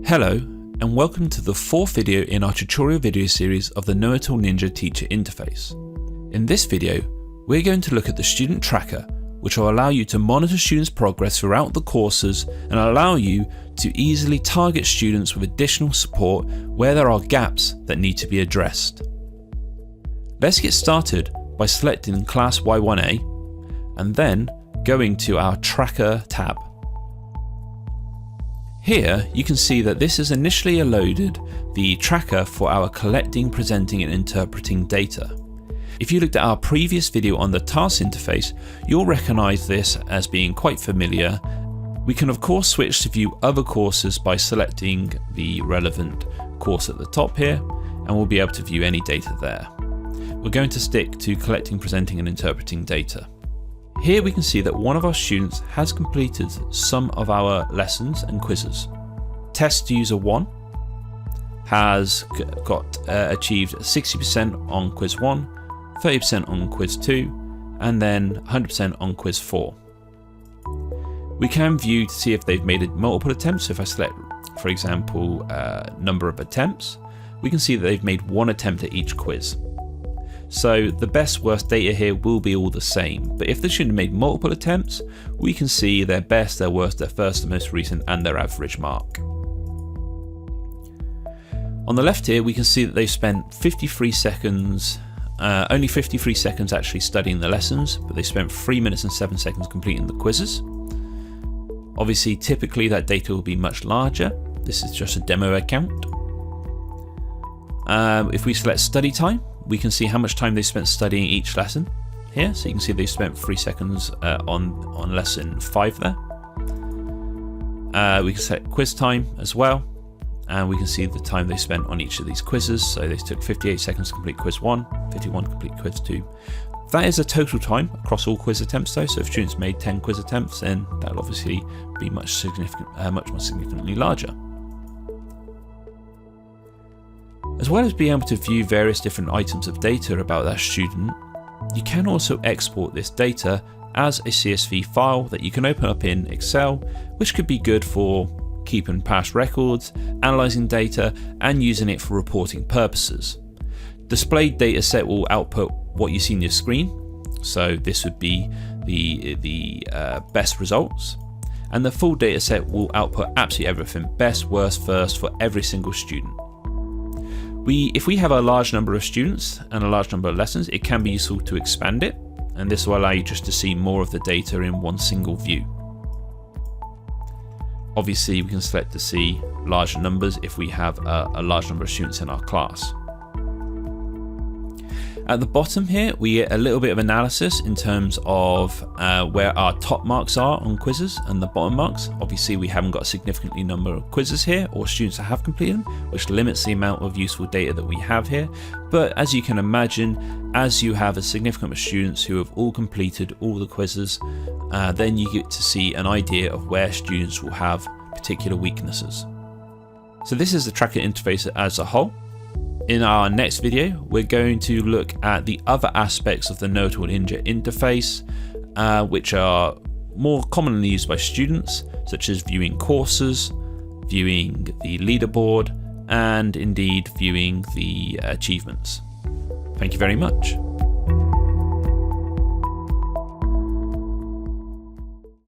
Hello, and welcome to the fourth video in our tutorial video series of the KnowItAll Ninja Teacher Interface. In this video, we're going to look at the Student Tracker, which will allow you to monitor students' progress throughout the courses and allow you to easily target students with additional support where there are gaps that need to be addressed. Let's get started by selecting Class Y1A and then going to our Tracker tab. Here you can see that this has initially loaded the tracker for our collecting, presenting and interpreting data. If you looked at our previous video on the task interface, you'll recognize this as being quite familiar. We can of course switch to view other courses by selecting the relevant course at the top here, and we'll be able to view any data there. We're going to stick to collecting, presenting and interpreting data. Here we can see that one of our students has completed some of our lessons and quizzes. Test user 1 has achieved 60% on quiz 1, 30% on quiz 2, and then 100% on quiz 4. We can view to see if they've made multiple attempts. So if I select, for example, number of attempts, we can see that they've made one attempt at each quiz. So the best worst data here will be all the same, but if the student made multiple attempts, we can see their best, their worst, their first, their most recent and their average mark. On the left here we can see that they've spent 53 seconds, only 53 seconds actually studying the lessons, but they spent 3 minutes and 7 seconds completing the quizzes. Obviously typically that data will be much larger. This is just a demo account. If we select study time, we can see how much time they spent studying each lesson here. So you can see they spent 3 seconds on lesson 5 there. We can set quiz time as well, and we can see the time they spent on each of these quizzes. So they took 58 seconds to complete quiz 1, 51 to complete quiz 2. That is a total time across all quiz attempts though, so if students made 10 quiz attempts, then that'll obviously be much more significantly larger. As well as being able to view various different items of data about that student, you can also export this data as a CSV file that you can open up in Excel, which could be good for keeping past records, analysing data and using it for reporting purposes. Displayed data set will output what you see on your screen, so this would be the best results, and the full data set will output absolutely everything, best, worst, first for every single student. If we have a large number of students and a large number of lessons, it can be useful to expand it, and this will allow you just to see more of the data in one single view. Obviously, we can select to see larger numbers if we have a large number of students in our class. At the bottom here, we get a little bit of analysis in terms of where our top marks are on quizzes and the bottom marks. Obviously, we haven't got a significant number of quizzes here or students that have completed them, which limits the amount of useful data that we have here. But as you can imagine, as you have a significant number of students who have all completed all the quizzes, then you get to see an idea of where students will have particular weaknesses. So this is the tracker interface as a whole. In our next video, we're going to look at the other aspects of the KnowItAll Ninja interface, which are more commonly used by students, such as viewing courses, viewing the leaderboard, and indeed viewing the achievements. Thank you very much.